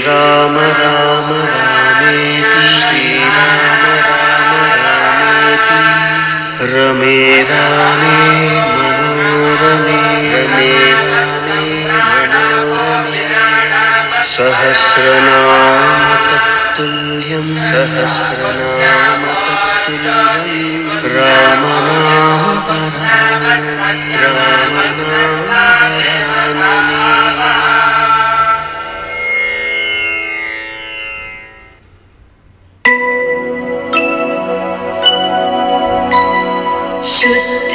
श्रीराम राम रामेति श्रीराम राम रामेति रमे रामे मनोरमे रमे रामे मनोरमे सहस्रनाम तत्तुल्यं सहस्रनाम तत्तुल्यं रामनाम वरानने रामनाम वरानने। शुद्ध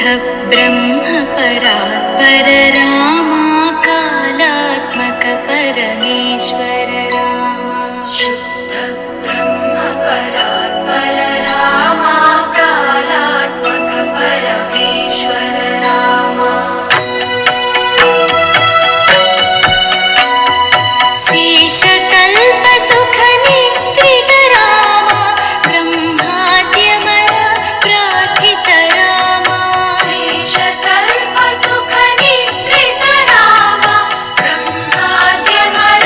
ब्रह्म परात्पर रामा कालात्मक परमेश्वर रामा शुद्ध ब्रह्म परात्पर रामा कालात्मक परमेश्वर रामा शेषकल्प सुख निद्रित रामा ब्रह्माद्यमर प्रार्थित रामा शेषकल्प सुख निद्रित रामा ब्रह्माद्यमर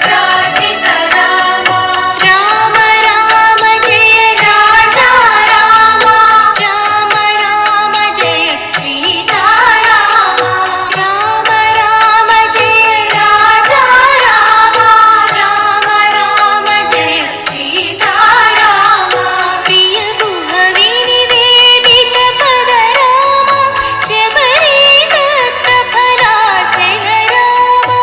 प्रार्थित रामा राम राम जय राजा रामा राम राम जय सीता रामा राम राम जय राजा रामा राम राम जय सीता रामा प्रिय गुह विनिवेदित पद रामा शबरी दत्त फलासन रामा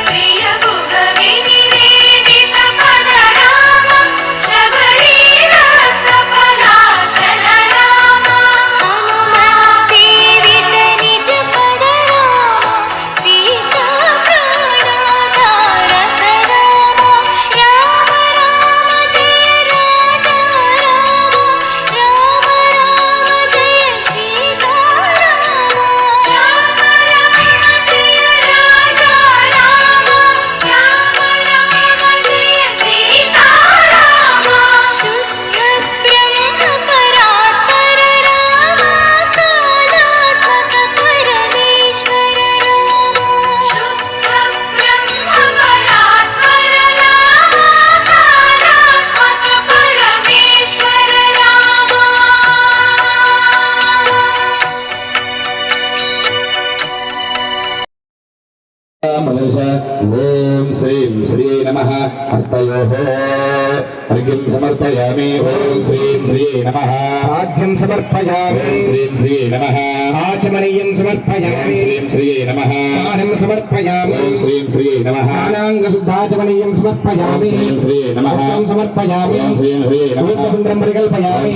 प्रिय गुह विनिवेदित पद रामा शबरी दत्त फलासन रामा हनुमत् सेवित निज पद रामा सीता प्राणाधारक रामा राम राम जय राजा रामा राम राम जय सीता रामा राम राम जय राजा रामा राम राम जय सीता रामा शुद्ध ब्रह्म परात्पर रामा कालात्मक परमेश्वर रामा शुद्ध ब्रह्म परात्पर रामा कालात्मक परमेश्वर रामा। ओम श्रीं श्री नमः हस्तयोः अर्घ्यं समर्पयामि। ओम श्रीं श्री नमः आद्यं समर्पयामि। ओम श्रीं श्री नमः आचमनीयं समर्पयामि। श्रीं श्री नमः स्नानं समर्पयामि। ओम श्रीं श्री नमः स्नानाङ्गशुद्धाचमनीयं समर्पयामि। श्रीं श्री नमः पुष्पं समर्पयामि। ओम श्रीं श्री नमः धूपकुण्डं परिकल्पयामि।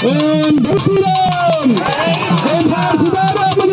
ओम जय श्री राम जय सीताराम।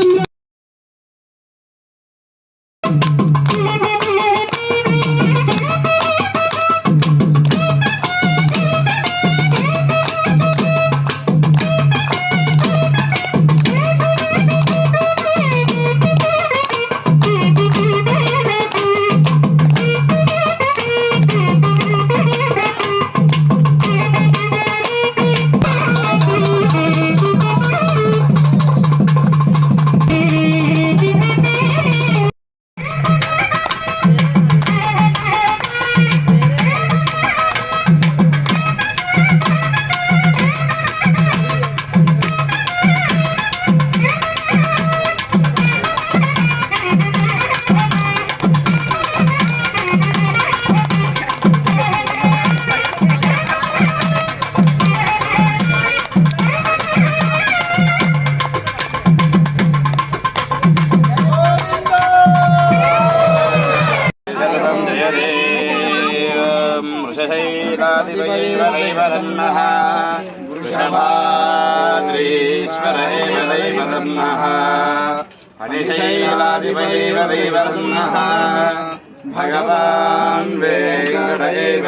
भगवान् वेङ्कटेशदैवतन्नः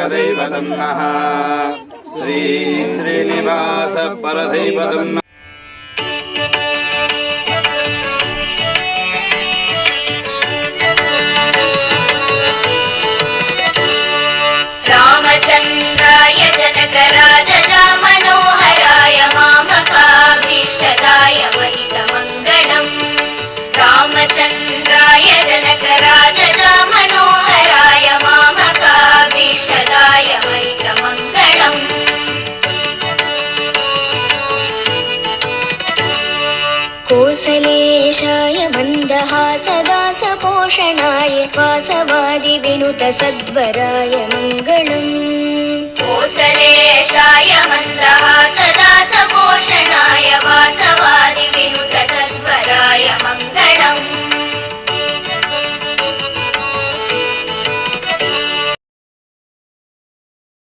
श्री श्रीनिवास परदैवतन्नः। कोसलेशाय मन्दहासदासपोषणाय वासवादिविनुतसद्वराय मङ्गलम् कोसलेशाय मन्दहासदासपोषणाय वासवादिविनुतसद्वराय मङ्गलम्